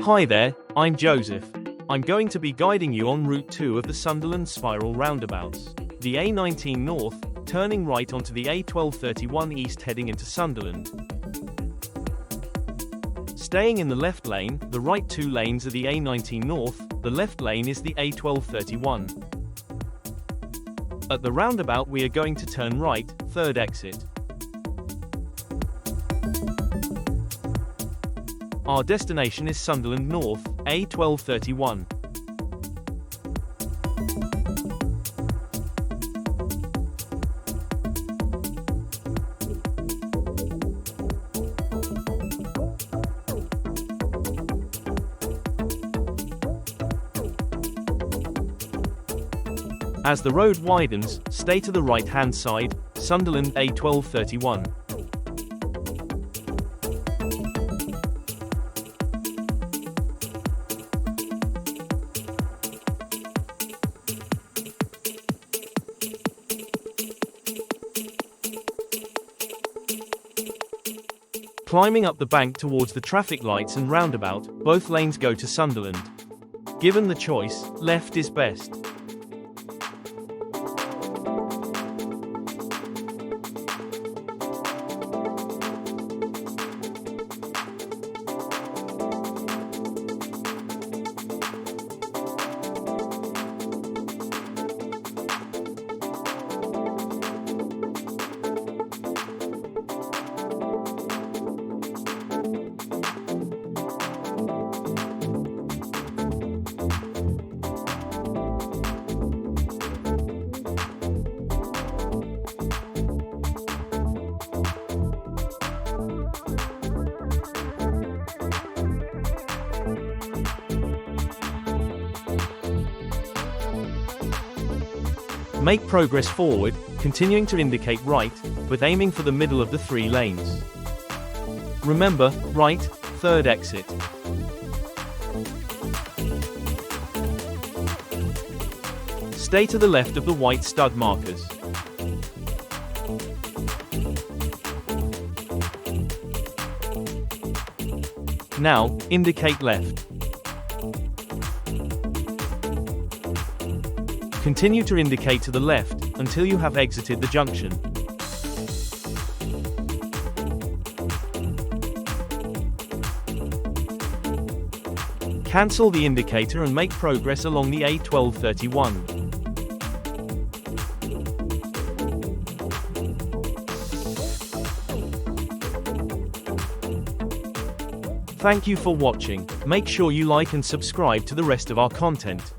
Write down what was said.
Hi there, I'm Joseph. I'm going to be guiding you on Route 2 of the Sunderland spiral roundabouts. The A19 North, turning right onto the A1231 East heading into Sunderland. Staying in the left lane, the right two lanes are the A19 North, the left lane is the A1231. At the roundabout we are going to turn right, third exit. Our destination is Sunderland North, A1231. As the road widens, stay to the right-hand side, Sunderland A1231. Climbing up the bank towards the traffic lights and roundabout, both lanes go to Sunderland. Given the choice, left is best. Make progress forward, continuing to indicate right, but aiming for the middle of the three lanes. Remember, right, third exit. Stay to the left of the white stud markers. Now, indicate left. Continue to indicate to the left, until you have exited the junction. Cancel the indicator and make progress along the A1231. Thank you for watching. Make sure you like and subscribe to the rest of our content.